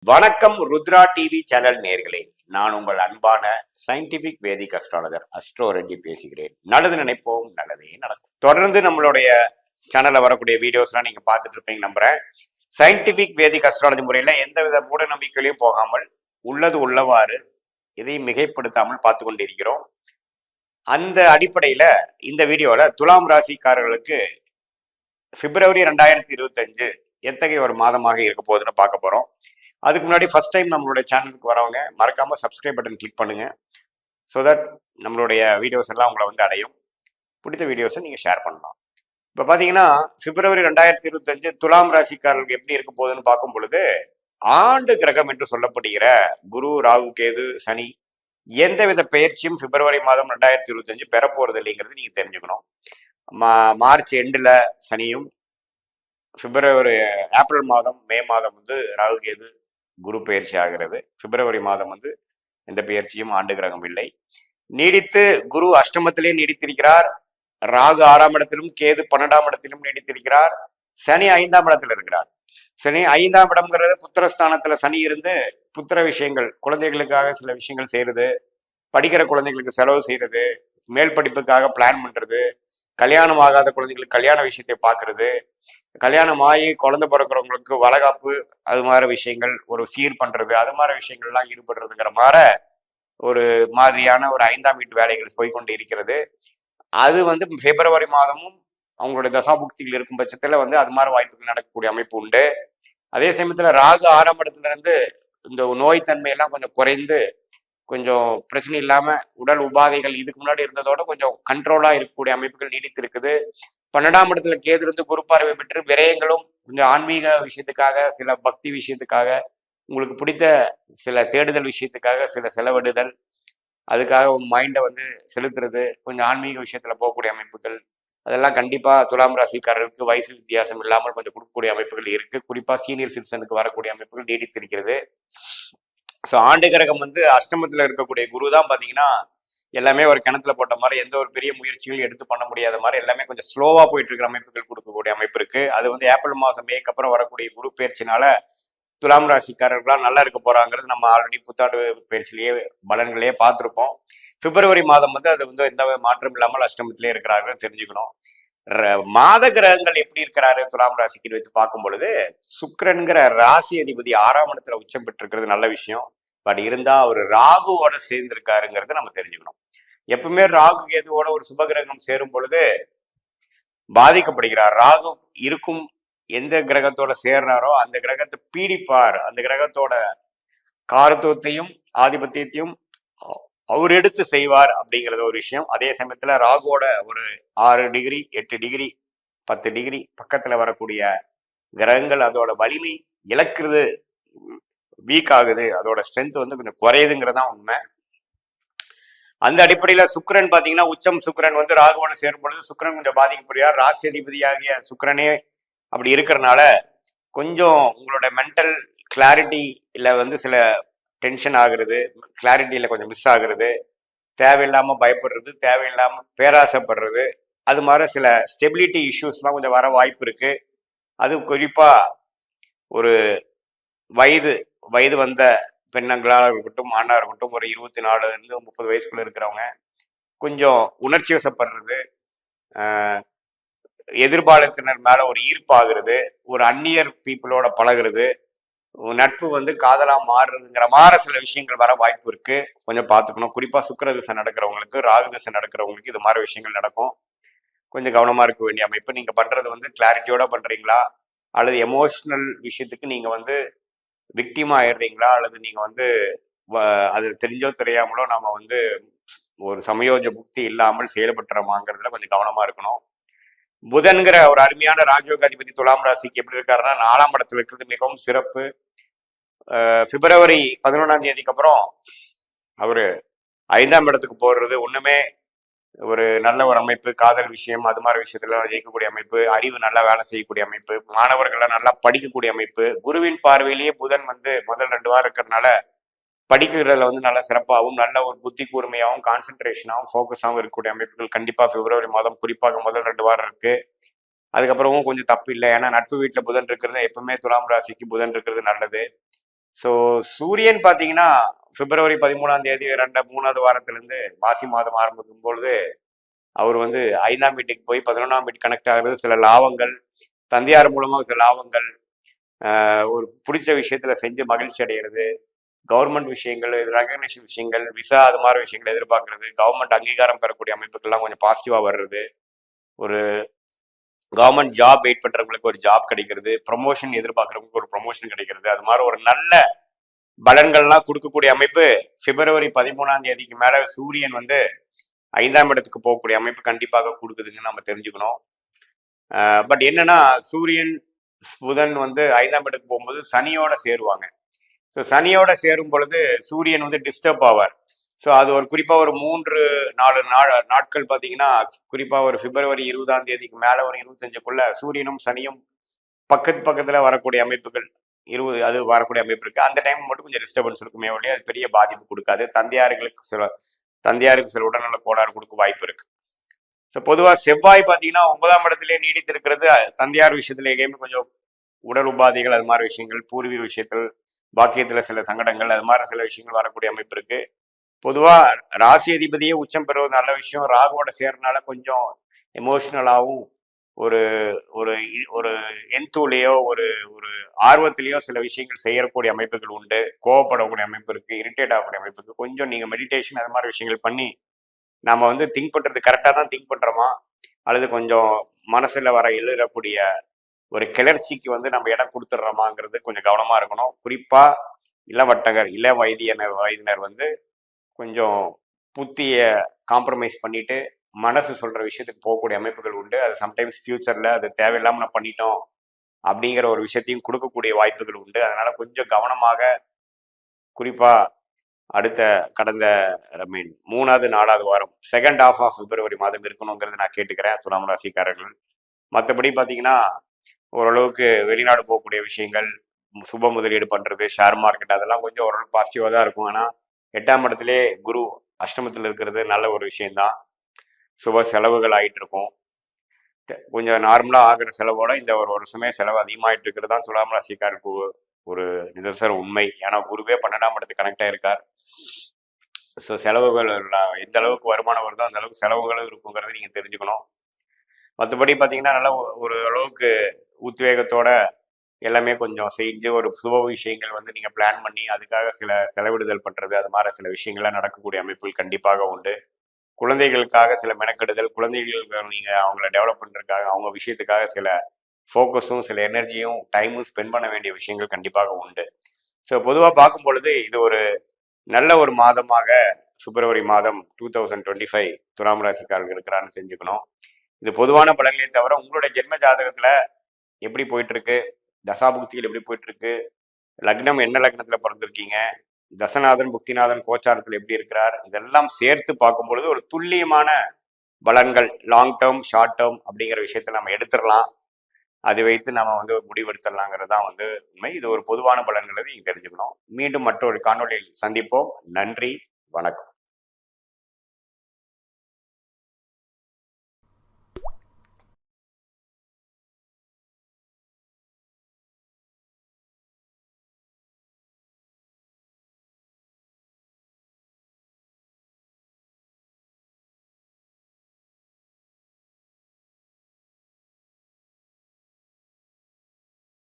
வணக்கம் Rudra TV channel நேர்களே. நான் உங்கள் அன்பான சயின்டிபிக் வேதிக் அஸ்ட்ராலஜர் அஸ்ட்ரோ ரெட்டி பேசுகிறேன். நல்லது நினைப்போம், நல்லதே நடக்கும். தொடர்ந்து நம்மளுடைய சேனல்ல வரக்கூடிய வீடியோஸ்லாம் நீங்க பார்த்துட்டு இருப்பீங்க நம்புறேன். சயின்டிபிக் வேதிக் அஸ்ட்ராலஜி முறையில எந்தவித மூட நம்பிக்கையிலையும் போகாமல் உள்ளது உள்ளவாறு இதையும் மிகைப்படுத்தாமல் பார்த்து கொண்டிருக்கிறோம். அந்த அடிப்படையில இந்த வீடியோல துலாம் ராசிக்காரர்களுக்கு பிப்ரவரி 2025 எத்தகைய ஒரு மாதமாக இருக்க போகுதுன்னு பார்க்க போறோம். அதுக்கு முன்னாடி ஃபர்ஸ்ட் டைம் நம்மளுடைய சேனலுக்கு வரவங்க மறக்காம சப்ஸ்கிரைப் பட்டன் கிளிக் பண்ணுங்க. ஸோ தட் நம்மளுடைய வீடியோஸ் எல்லாம் உங்களை வந்து அடையும். பிடித்த வீடியோஸை நீங்க ஷேர் பண்ணலாம். இப்போ பார்த்தீங்கன்னா பிப்ரவரி 2025 துலாம் ராசிக்காரர்களுக்கு எப்படி இருக்க போகுதுன்னு பார்க்கும் பொழுது, ஆண்டு கிரகம் என்று சொல்லப்படுகிற குரு, ராகு, கேது, சனி எந்தவித பயிற்சியும் பிப்ரவரி மாதம் 2025 பெற போறது இல்லைங்கிறது நீங்க தெரிஞ்சுக்கணும். மார்ச் எண்டில் சனியும், ஏப்ரல் மாதம், மே மாதம் வந்து ராகு, கேது, குரு பயிற்சி ஆகிறது. பிப்ரவரி மாதம் வந்து எந்த பயிற்சியும் ஆண்டு கிரகம் இல்லை. நீடித்து குரு அஷ்டமத்திலே நீடித்திருக்கிறார். ராகு 6ஆம் இடத்திலும், கேது 12ஆம் இடத்திலும் நீடித்திருக்கிறார். சனி 5ஆம் இடத்துல இருக்கிறார். சனி 5ஆம் இடம்ங்கிறது புத்திரஸ்தானத்துல சனி இருந்து புத்திர விஷயங்கள், குழந்தைகளுக்காக சில விஷயங்கள் செய்யறது, படிக்கிற குழந்தைகளுக்கு செலவு செய்யறது, மேல் படிப்புக்காக பிளான் பண்றது, கல்யாணம் ஆகாத குழந்தைகளுக்கு கல்யாண விஷயத்தை பார்க்கறது, கல்யாணம் ஆகி குழந்தை பிறக்கிறவங்களுக்கு வளகாப்பு, அது மாதிரி விஷயங்கள், ஒரு சீர் பண்றது, அது மாதிரி விஷயங்கள்லாம் ஈடுபடுறதுங்கிற மாதிரி ஒரு மாதிரியான ஒரு 5ஆம் வீட்டு வேலைகள் போய்கொண்டு இருக்கிறது. அது வந்து பிப்ரவரி மாதமும் அவங்களுடைய தசாபுக்திகள் இருக்கும் பட்சத்துல வந்து அது மாதிரி வாய்ப்புகள் நடக்கக்கூடிய அமைப்பு உண்டு. அதே சமயத்துல ராகு 6ஆம் இடத்துல இருந்து இந்த நோய் தன்மையெல்லாம் கொஞ்சம் குறைந்து கொஞ்சம் பிரச்சனை இல்லாம உடல் உபாதைகள் இதுக்கு முன்னாடி இருந்ததோட கொஞ்சம் கண்ட்ரோலா இருக்கக்கூடிய அமைப்புகள் நீடித்து இருக்குது. 12ஆம் இடத்துல கேது இருந்து குரு பார்வை பெற்று விரயங்களும் கொஞ்சம் ஆன்மீக விஷயத்துக்காக, சில பக்தி விஷயத்துக்காக, உங்களுக்கு பிடித்த சில தேடுதல் விஷயத்துக்காக சில செலவிடுதல், அதுக்காக உங்க மைண்டை வந்து செலுத்துறது, கொஞ்சம் ஆன்மீக விஷயத்துல போகக்கூடிய அமைப்புகள், அதெல்லாம் கண்டிப்பா துலாம் ராசிக்காரர்களுக்கு வயசு வித்தியாசம் இல்லாமல் கொஞ்சம் கொடுக்கக்கூடிய அமைப்புகள் இருக்கு. குறிப்பா சீனியர் சிட்டிசனுக்கு வரக்கூடிய அமைப்புகள் நீடித்திருக்கிறது. ஸோ ஆண்டு கிரகம் வந்து அஷ்டமத்துல இருக்கக்கூடிய குரு தான் பாத்தீங்கன்னா எல்லாமே ஒரு கிணத்துல போட்ட மாதிரி, எந்த ஒரு பெரிய முயற்சிகளும் எடுத்து பண்ண முடியாத மாதிரி எல்லாமே கொஞ்சம் ஸ்லோவா போயிட்டு இருக்கிற அமைப்புகள் கொடுக்கக்கூடிய அமைப்பு இருக்கு. அது வந்து ஏப்ரல் மாதம், மேக்கு அப்புறம் வரக்கூடிய குரு பயிற்சினால துலாம் ராசிக்காரர்களாம் நல்லா இருக்க போறாங்கிறது நம்ம ஆல்ரெடி புத்தாண்டு பயிற்சியிலேயே பலன்களையே பார்த்துருப்போம். பிப்ரவரி மாதம் வந்து அது வந்து எந்த மாற்றம் இல்லாமல் அஷ்டமத்திலே இருக்கிறார்கள் தெரிஞ்சுக்கணும். மாத கிரகங்கள் எப்படி இருக்கிறாரு துலாம் ராசிக்கு வைத்து பார்க்கும் பொழுது, சுக்கிரன்கிற ராசி அதிபதி 6ஆம் இடத்துல உச்சம் பெற்றிருக்கிறது நல்ல விஷயம். பட் இருந்தா அவர் ராகுவோட சேர்ந்திருக்காருங்கிறத நம்ம தெரிஞ்சுக்கணும். எப்பவுமே ராகு கேதுவோட ஒரு சுபகிரகம் சேரும் பொழுது பாதிக்கப்படுகிறார். ராகு இருக்கும் எந்த கிரகத்தோட சேர்றாரோ அந்த கிரகத்தை பீடிப்பார். அந்த கிரகத்தோட காரத்துவத்தையும் ஆதிபத்தியத்தையும் அவர் எடுத்து செய்வார் அப்படிங்கிறது ஒரு விஷயம். அதே சமயத்துல ராகுவோட ஒரு 6 டிகிரி, 8 டிகிரி, 10 டிகிரி பக்கத்துல வரக்கூடிய கிரகங்கள் அதோட வலிமை இழக்கிறது, வீக் ஆகுது, அதோட ஸ்ட்ரென்த் வந்து கொஞ்சம் குறையுதுங்கிறதான் உண்மை. அந்த அடிப்படையில சுக்கிரன் பாத்தீங்கன்னா உச்சம் சுக்கிரன் வந்து ராகுவோட சேரும் பொழுது சுக்கிரன் கொஞ்சம் பாதிக்கப்படுகிறார். ராசி அதிபதியாகிய சுக்கிரனே அப்படி இருக்கிறனால கொஞ்சம் உங்களோட மென்டல் கிளாரிட்டியில வந்து சில டென்ஷன் ஆகுறது, கிளாரிட்டியில கொஞ்சம் மிஸ் ஆகுறது, தேவையில்லாம பயப்படுறது, தேவையில்லாம பேராசைப்படுறது, அது மாதிரி சில ஸ்டெபிலிட்டி இஷ்யூஸ்லாம் கொஞ்சம் வர வாய்ப்பு இருக்கு. அது குறிப்பா ஒரு வயது வயது வந்த பெண்ணங்களாக இருக்கட்டும், ஆணாக இருக்கட்டும், ஒரு 24 to 30 வயசுக்குள்ள இருக்கிறவங்க கொஞ்சம் உணர்ச்சி வசப்படுறது, எதிர்பாலத்தினர் மேல ஒரு ஈர்ப்பாகிறது, ஒரு அந்நியர் பீப்புளோட பழகுறது, நட்பு வந்து காதலா மாறுறதுங்கிற மாதிரி சில விஷயங்கள் வர வாய்ப்பு இருக்கு. கொஞ்சம் பார்த்துக்கணும். குறிப்பா சுக்கிர திசை நடக்கிறவங்களுக்கு, ராகு திசை நடக்கிறவங்களுக்கு இது மாதிரி விஷயங்கள் நடக்கும். கொஞ்சம் கவனமா இருக்க வேண்டிய அமைப்பு. நீங்க பண்றது வந்து கிளாரிட்டியோட பண்றீங்களா, அல்லது எமோஷனல் விஷயத்துக்கு நீங்க வந்து விக்டிமா ஆயிடுறீங்களா, அல்லது நீங்க வந்து அது தெரிஞ்சோ தெரியாமலோ நாம வந்து ஒரு சமயோஜ புக்தி இல்லாமல் செயல்பட்டுறோமாங்கிறதுல கொஞ்சம் கவனமா இருக்கணும். புதன்கிற ஒரு அருமையான ராஜயோக அதிபதி துலாம் ராசிக்கு எப்படி இருக்காருன்னா 4ஆம் இடத்துல இருக்கிறது மிகவும் சிறப்பு. பிப்ரவரி 11ஆம் தேதிக்கு அப்புறம் அவரு 5ஆம் இடத்துக்கு போடுறது ஒண்ணுமே ஒரு நல்ல ஒரு அமைப்பு. காதல் விஷயம், அது மாதிரி விஷயத்துல ஜெயிக்கக்கூடிய அமைப்பு, அறிவு நல்லா வேலை செய்யக்கூடிய அமைப்பு, மாணவர்கள்லாம் நல்லா படிக்கக்கூடிய அமைப்பு. குருவின் பார்வையிலேயே புதன் வந்து முதல் 2 வாரம் இருக்கிறதுனால படிக்கிறதுல வந்து நல்லா சிறப்பாகவும், நல்ல ஒரு புத்தி கூர்மையாகவும், கான்சென்ட்ரேஷனாகவும், ஃபோக்கஸாகவும் இருக்கக்கூடிய அமைப்புகள் கண்டிப்பா பிப்ரவரி மாதம் குறிப்பாக முதல் 2 வாரம் இருக்கு. அதுக்கப்புறமும் கொஞ்சம் தப்பு இல்லை. ஏன்னா நட்பு வீட்டுல புதன் இருக்கிறது எப்பவுமே துலாம் ராசிக்கு புதன் இருக்கிறது நல்லது. ஸோ சூரியன் பார்த்தீங்கன்னா பிப்ரவரி 13ஆம் தேதி 3வது வாரத்திலிருந்து மாசி மாதம் ஆரம்பிக்கும் பொழுது அவர் வந்து 5ஆம் வீட்டுக்கு போய் 11ஆம் வீட்டு கனெக்ட் ஆகிறது, சில லாபங்கள் தந்தையார் மூலமாக சில லாபங்கள், ஒரு பிடிச்ச விஷயத்துல செஞ்சு மகிழ்ச்சி அடைகிறது, கவர்மெண்ட் விஷயங்கள், ரெகக்னேஷன் விஷயங்கள், விசா அது மாதிரி விஷயங்கள் எதிர்பார்க்கறது, கவர்மெண்ட் அங்கீகாரம் பெறக்கூடிய அமைப்புகள்லாம் கொஞ்சம் பாசிட்டிவா வர்றது, ஒரு கவர்மெண்ட் ஜாப் வெயிட் பண்றவங்களுக்கு ஒரு ஜாப் கிடைக்கிறது, ப்ரொமோஷன் எதிர்பார்க்கறவங்களுக்கு ஒரு ப்ரொமோஷன் கிடைக்கிறது, அது மாதிரி ஒரு நல்ல பலன்கள்லாம் கொடுக்கக்கூடிய அமைப்பு பிப்ரவரி 13ஆம் தேதிக்கு மேல சூரியன் வந்து 5ஆம் இடத்துக்கு போகக்கூடிய அமைப்பு கண்டிப்பாக கொடுக்குதுன்னு நம்ம தெரிஞ்சுக்கணும். பட் என்னன்னா சூரியன் புதன் வந்து 5ஆம் இடத்துக்கு போகும்போது சனியோட சேருவாங்க. ஸோ சனியோட சேரும் பொழுது சூரியன் வந்து டிஸ்டர்ப் ஆவார். ஸோ அது ஒரு குறிப்பா ஒரு 3-4 நாட்கள் பார்த்தீங்கன்னா, குறிப்பா ஒரு பிப்ரவரி 20ஆம் தேதிக்கு மேல ஒரு 25க்குள்ள சூரியனும் சனியும் பக்கத்துல வரக்கூடிய அமைப்புகள் 20 அது வரக்கூடிய அமைப்பு இருக்கு. அந்த டைம் மட்டும் கொஞ்சம் டிஸ்டர்பன்ஸ் இருக்குமே ஒழிய அது பெரிய பாதிப்பு கொடுக்காது. தந்தையாருக்கு சில உடல்நல கோளாறு கொடுக்க வாய்ப்பு இருக்கு. ஸோ பொதுவாக செவ்வாய் பார்த்தீங்கன்னா 9ஆம் இடத்திலே நீடித்திருக்கிறது. தந்தையார் விஷயத்துல எங்கேயுமே கொஞ்சம் உடல் உபாதைகள் அது மாதிரி விஷயங்கள், பூர்வீக விஷயத்தில் பாக்கியத்துல சில சங்கடங்கள் அது மாதிரி சில விஷயங்கள் வரக்கூடிய அமைப்பு இருக்கு. பொதுவா ராசி அதிபதியே உச்சம் பெறுவது நல்ல விஷயம். ராகுவோட சேர்றதுனால கொஞ்சம் எமோஷனலாகவும் ஒரு ஒரு ஒரு எந்தூலையோ ஒரு ஒரு ஆர்வத்திலேயோ சில விஷயங்கள் செய்யக்கூடிய அமைப்புகள் உண்டு. கோவப்படக்கூடிய அமைப்பு இருக்கு, இரிட்டேட் ஆகக்கூடிய அமைப்பு இருக்கு. கொஞ்சம் நீங்க மெடிடேஷன் அது மாதிரி விஷயங்கள் பண்ணி நம்ம வந்து திங்க் பண்றது கரெக்டாக தான் திங்க் பண்றோமா, அல்லது கொஞ்சம் மனசுல வர எழுதக்கூடிய ஒரு கிளர்ச்சிக்கு வந்து நம்ம இடம் கொடுத்துட்றோமாங்கிறது கொஞ்சம் கவனமா இருக்கணும். குறிப்பா இள வயதினர் வந்து கொஞ்சம் புத்திய காம்ப்ரமைஸ் பண்ணிட்டு மனசு சொல்ற விஷயத்துக்கு போகக்கூடிய அமைப்புகள் உண்டு. அது சம்டைம்ஸ் ஃபியூச்சர்ல அது தேவையில்லாம நான் பண்ணிட்டோம் அப்படிங்கிற ஒரு விஷயத்தையும் கொடுக்கக்கூடிய வாய்ப்புகள் உண்டு. அதனால கொஞ்சம் கவனமாக, குறிப்பா அடுத்த கடந்த மீன் 3வது 4வது வாரம் செகண்ட் ஹாஃப் ஆஃப் பிப்ரவரி மாதம் இருக்கணுங்கிறது நான் கேட்டுக்கிறேன் துலாம் ராசிக்காரர்கள். மற்றபடி பார்த்தீங்கன்னா ஓரளவுக்கு வெளிநாடு போகக்கூடிய விஷயங்கள், சுப முதலீடு பண்றது, ஷேர் மார்க்கெட் அதெல்லாம் கொஞ்சம் ஓரளவுக்கு பாசிட்டிவா தான் இருக்கும். ஆனால் 8ஆம் இடத்திலே குரு அஷ்டமத்தில் இருக்கிறது நல்ல ஒரு விஷயம்தான். சுப செலவுகள் ஆயிட்டு இருக்கும். கொஞ்சம் நார்மலா ஆகிற செலவோட இந்த ஒரு வருஷமே செலவு அதிகமாயிட்டு இருக்கிறது தான் துலாம் ராசிக்காருக்கு ஒரு நிதர்சன உண்மை. ஏன்னா குருவே 12ஆம் இடத்துக்கு கனெக்ட் ஆயிருக்கார். ஸோ செலவுகள் எந்த அளவுக்கு வருமானம் வருதோ அந்த அளவுக்கு செலவுகளும் இருக்குங்கிறத நீங்க தெரிஞ்சுக்கணும். மற்றபடி பார்த்தீங்கன்னா நல்லா ஒரு அளவுக்கு உத்வேகத்தோட எல்லாமே கொஞ்சம் செஞ்சு ஒரு சுப விஷயங்கள் வந்து நீங்க பிளான் பண்ணி அதுக்காக சில செலவிடுதல் பண்றது அது மாதிரி சில விஷயங்கள்லாம் நடக்கக்கூடிய அமைப்புகள் கண்டிப்பாக உண்டு. குழந்தைகளுக்காக சில மெனக்கெடுதல், குழந்தைகளுக்கு நீங்க அவங்கள டெவலப் பண்றதுக்காக அவங்க விஷயத்துக்காக சில ஃபோக்கஸும் சில எனர்ஜியும் டைமும் ஸ்பெண்ட் பண்ண வேண்டிய விஷயங்கள் கண்டிப்பாக உண்டு. ஸோ பொதுவாக பார்க்கும் பொழுது இது ஒரு நல்ல ஒரு மாதமாக பிப்ரவரி மாதம் 2025 துலாம் ராசிக்காரர்கள் இருக்கிறான்னு தெரிஞ்சுக்கணும். இது பொதுவான பலன்களை தவிர உங்களுடைய ஜென்ம ஜாதகத்துல எப்படி போயிட்டு இருக்கு, தசாபுக்திகள் எப்படி போயிட்டு இருக்கு, லக்னம் என்ன லக்னத்துல பிறந்திருக்கீங்க, தசநாதன் புக்திநாதன் கோச்சாரத்தில் எப்படி இருக்கிறார், இதெல்லாம் சேர்த்து பார்க்கும் பொழுது ஒரு துல்லியமான பலன்கள் லாங் டேர்ம் ஷார்ட் டேர்ம் அப்படிங்கிற விஷயத்த நம்ம எடுத்துடலாம். அதை வைத்து நம்ம வந்து முடிவெடுத்துடலாங்கிறது தான் வந்து உண்மை. இது ஒரு பொதுவான பலன்களை நீங்க தெரிஞ்சுக்கணும். மீண்டும் மற்றொரு காணொலியில் சந்திப்போம். நன்றி, வணக்கம்.